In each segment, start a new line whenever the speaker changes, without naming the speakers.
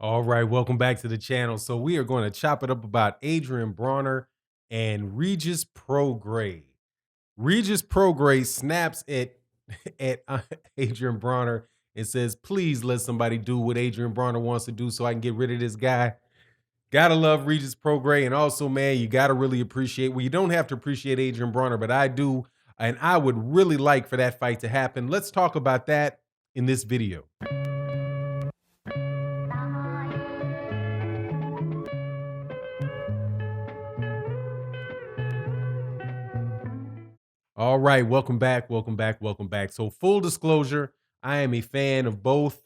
All right, welcome back to the channel. So we are going to chop it up about Adrien Broner and Regis Prograis. Regis Prograis snaps at at Adrien Broner and says, "Please let somebody do what Adrien Broner wants to do, so I can get rid of this guy." Gotta love Regis Prograis, and also, man, you gotta really appreciate. Well, you don't have to appreciate Adrien Broner, but I do, and I would really like for that fight to happen. Let's talk about that in this video. All right, welcome back, welcome back, welcome back. So, full disclosure, I am a fan of both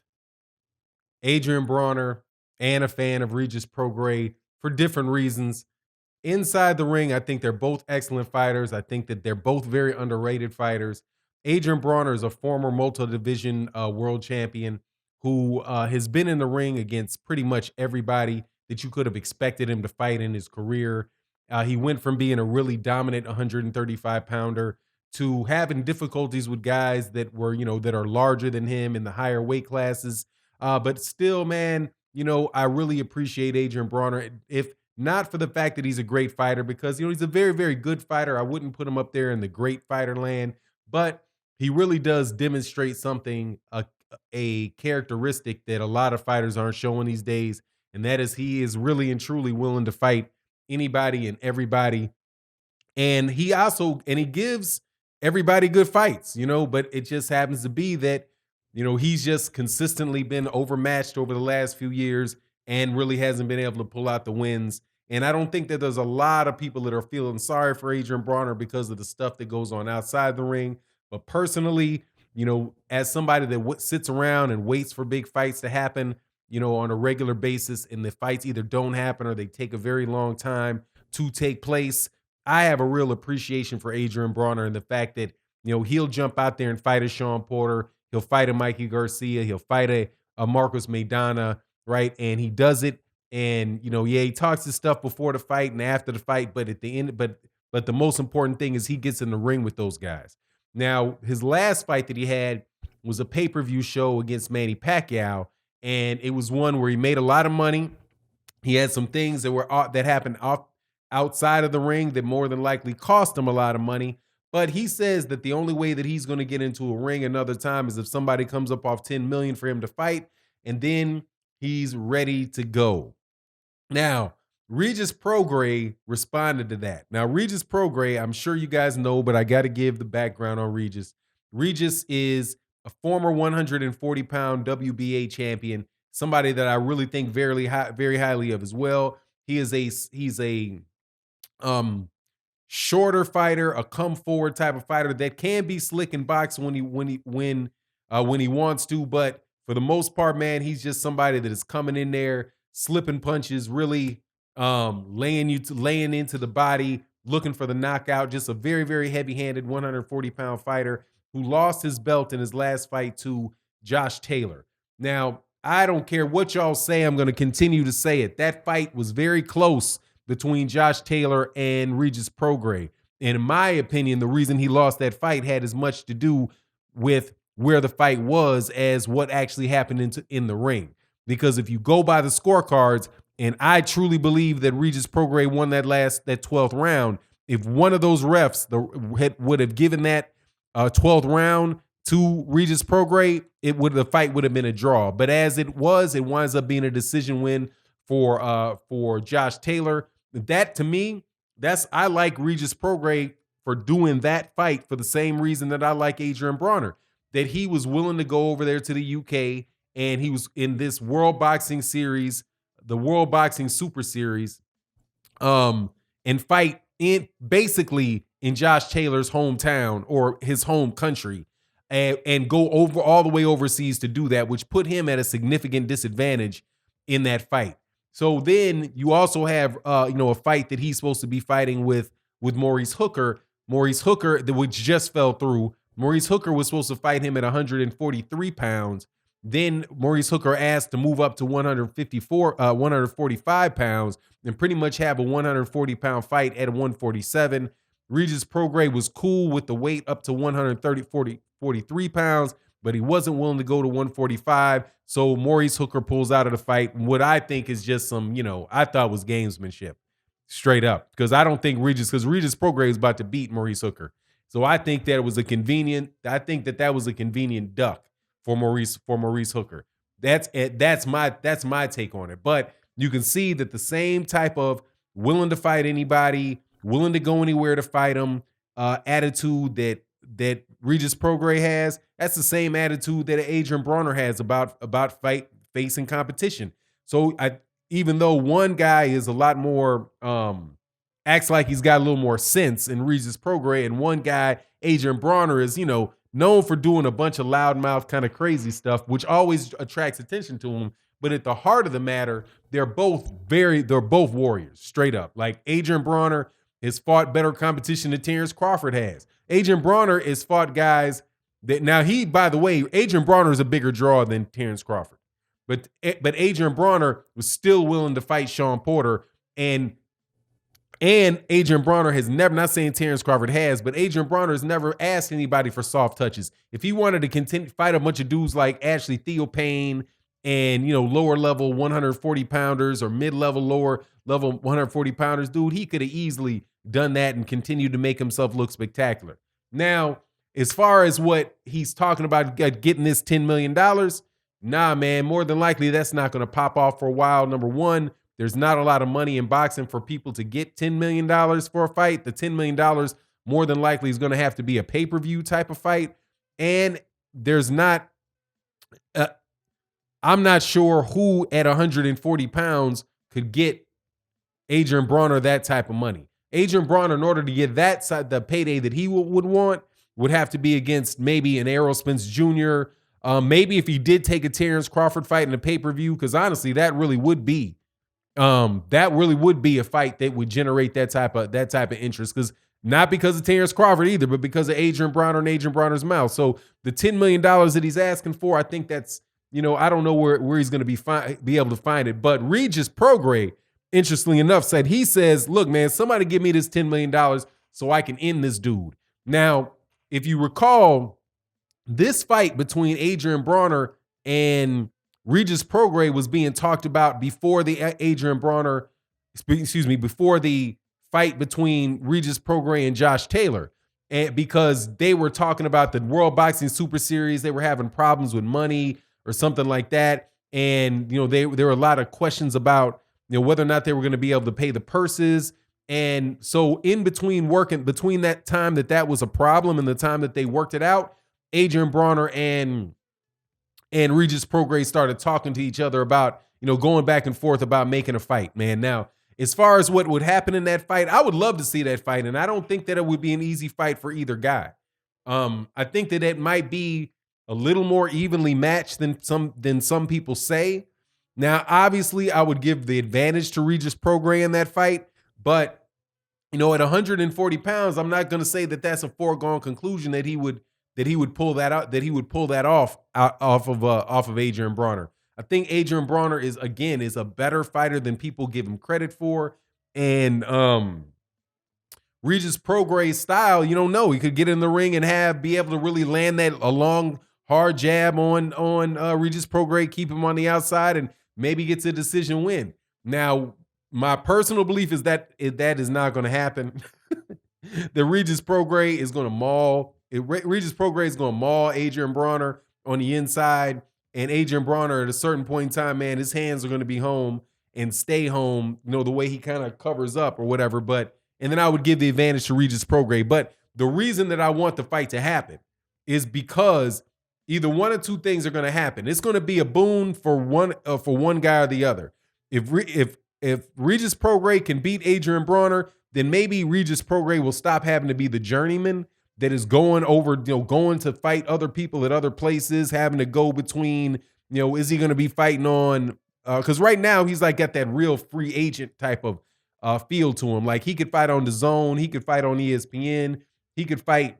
Adrien Broner and a fan of Regis Prograis for different reasons. Inside the ring, I think they're both excellent fighters. I think that they're both very underrated fighters. Adrien Broner is a former multi-division world champion who has been in the ring against pretty much everybody that you could have expected him to fight in his career. He went from being a really dominant 135 pounder to having difficulties with guys that were, that are larger than him in the higher weight classes. But still, man, I really appreciate Adrien Broner. If not for the fact that he's a great fighter, because he's a very, very good fighter. I wouldn't put him up there in the great fighter land, but he really does demonstrate something, a characteristic that a lot of fighters aren't showing these days, and that is he is really and truly willing to fight anybody and everybody. And he gives everybody good fights, but it just happens to be that, he's just consistently been overmatched over the last few years and really hasn't been able to pull out the wins. And I don't think that there's a lot of people that are feeling sorry for Adrien Broner because of the stuff that goes on outside the ring. But personally, as somebody that sits around and waits for big fights to happen, on a regular basis, and the fights either don't happen or they take a very long time to take place, I have a real appreciation for Adrien Broner and the fact that, he'll jump out there and fight a Sean Porter. He'll fight a Mikey Garcia. He'll fight a Marcos Maidana, right? And he does it. And, yeah, he talks his stuff before the fight and after the fight, but at the end, but the most important thing is he gets in the ring with those guys. Now, his last fight that he had was a pay-per-view show against Manny Pacquiao, and it was one where he made a lot of money. He had some things that happened outside of the ring that more than likely cost him a lot of money. But he says that the only way that he's going to get into a ring another time is if somebody comes up off 10 million for him to fight, and then he's ready to go. Now, Regis Prograis responded to that. Now, Regis Prograis, I'm sure you guys know, but I got to give the background on Regis. Regis is a former 140-pound WBA champion, somebody that I really think very highly of as well. He's a um shorter fighter, a come forward type of fighter that can be slick in box when he wants to, but for the most part, man, he's just somebody that is coming in there, slipping punches, really laying into the body, looking for the knockout. Just a very, very heavy-handed 140-pound fighter who lost his belt in his last fight to Josh Taylor. Now, I don't care what y'all say, I'm going to continue to say it. That fight was very close between Josh Taylor and Regis Prograis. And in my opinion, the reason he lost that fight had as much to do with where the fight was as what actually happened in the ring. Because if you go by the scorecards, and I truly believe that Regis Prograis won that 12th round, if one of those refs would have given that 12th round to Regis Prograis, the fight would have been a draw. But as it was, it winds up being a decision win for Josh Taylor. That, to me, I like Regis Prograis for doing that fight for the same reason that I like Adrien Broner, that he was willing to go over there to the UK and he was in this World Boxing Series, the World Boxing Super Series, and fight basically in Josh Taylor's hometown or his home country, and go over all the way overseas to do that, which put him at a significant disadvantage in that fight. So then you also have a fight that he's supposed to be fighting with Maurice Hooker. Maurice Hooker, which just fell through. Maurice Hooker was supposed to fight him at 143 pounds. Then Maurice Hooker asked to move up to 145 pounds and pretty much have a 140-pound fight at 147. Regis Prograis was cool with the weight up to 43 pounds. but he wasn't willing to go to 145. So Maurice Hooker pulls out of the fight. What I think is just some, I thought was gamesmanship, straight up, because I don't think because Regis Prograis is about to beat Maurice Hooker. So I think that it was I think that was a convenient duck for Maurice Hooker. That's my take on it. But you can see that the same type of willing to fight anybody, willing to go anywhere to fight him, attitude that Regis Prograis has. That's the same attitude that Adrien Broner has about facing competition. So even though one guy is a lot more acts like he's got a little more sense in Regis Prograis, and one guy, Adrien Broner, is known for doing a bunch of loudmouth kind of crazy stuff, which always attracts attention to him. But at the heart of the matter, they're both warriors, straight up. Like Adrien Broner has fought better competition than Terrence Crawford has. Adrien Broner has fought guys that by the way, Adrien Broner is a bigger draw than Terrence Crawford. But Adrien Broner was still willing to fight Sean Porter, and Adrien Broner has never, not saying Terrence Crawford has, but Adrien Broner has never asked anybody for soft touches. If he wanted to continue fight a bunch of dudes like Ashley Theophane and lower level 140 pounders or mid-level lower level 140 pounders, dude, he could have easily done that and continued to make himself look spectacular. Now, as far as what he's talking about getting this $10 million, nah, man, more than likely that's not going to pop off for a while. Number one, there's not a lot of money in boxing for people to get $10 million for a fight. The $10 million more than likely is going to have to be a pay-per-view type of fight. And there's not, I'm not sure who at 140 pounds could get Adrien Broner that type of money. Adrien Broner, in order to get that side, the payday that he would want, would have to be against maybe an Errol Spence Jr., maybe if he did take a Terrence Crawford fight in a pay-per-view, because honestly, that really would be a fight that would generate that type of interest. Because not because of Terrence Crawford either, but because of Adrien Broner and Adrien Broner's mouth. So the $10 million that he's asking for, I think that's, I don't know where he's going to be able to find it. But Regis Prograis, interestingly enough, he says, look, man, somebody give me this $10 million so I can end this dude. Now, if you recall, this fight between Adrien Broner and Regis Prograis was being talked about before the before the fight between Regis Prograis and Josh Taylor. And because they were talking about the World Boxing Super Series, they were having problems with money or something like that. And, there were a lot of questions about, whether or not they were going to be able to pay the purses. And so between that time that was a problem and the time that they worked it out, Adrien Broner and Regis Prograis started talking to each other about, going back and forth about making a fight, man. Now, as far as what would happen in that fight, I would love to see that fight. And I don't think that it would be an easy fight for either guy. I think that it might be a little more evenly matched than some people say. Now, obviously, I would give the advantage to Regis Prograis in that fight, but at 140 pounds, I'm not going to say that that's a foregone conclusion that he would pull that out, that he would pull that off of Adrien Broner. I think Adrien Broner is a better fighter than people give him credit for, and Regis Prograis' style, you don't know. He could get in the ring and be able to really land a long, hard jab on Regis Prograis, keep him on the outside, and maybe gets a decision win. Now, my personal belief is that that is not going to happen. The Regis Prograis is going to maul. Regis Prograis is going to maul Adrien Broner on the inside, and Adrien Broner at a certain point in time, man, his hands are going to be home and stay home, the way he kind of covers up or whatever. And then I would give the advantage to Regis Prograis. But the reason that I want the fight to happen is because either one or two things are going to happen. It's going to be a boon for one guy or the other. If Regis Prograis can beat Adrien Broner, then maybe Regis Prograis will stop having to be the journeyman that is going to fight other people at other places, having to go between, is he going to be fighting on, because right now he's like got that real free agent type of feel to him. Like he could fight on DAZN, he could fight on ESPN, he could fight,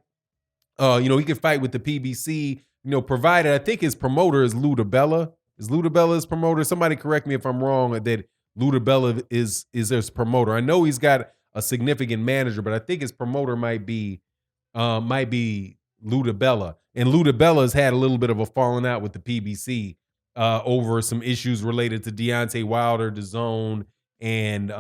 he could fight with the PBC, provided, I think his promoter is Lou DiBella. Is Lou DiBella his promoter? Somebody correct me if I'm wrong that Lou DiBella is his promoter. I know he's got a significant manager, but I think his promoter might be Ludabella. And Ludabella's had a little bit of a falling out with the PBC over some issues related to Deontay Wilder, DAZN, and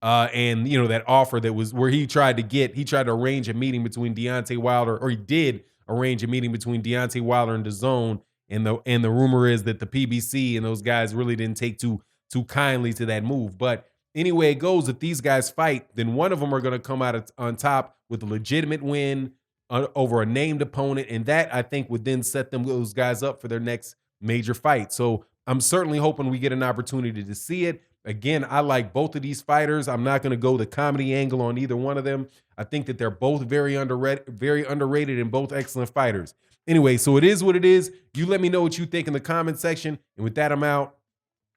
that offer that was where he tried to arrange a meeting between Deontay Wilder, or he did arrange a meeting between Deontay Wilder and DAZN, and the rumor is that the PBC and those guys really didn't take too kindly to that move. But anyway, it goes, if these guys fight, then one of them are going to come out on top with a legitimate win over a named opponent, and that I think would then set those guys up for their next major fight. So I'm certainly hoping we get an opportunity to see it. Again, I like both of these fighters. I'm not going to go the comedy angle on either one of them. I think that they're both very underrated and both excellent fighters. Anyway, so it is what it is. You let me know what you think in the comment section. And with that, I'm out.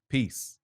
Peace.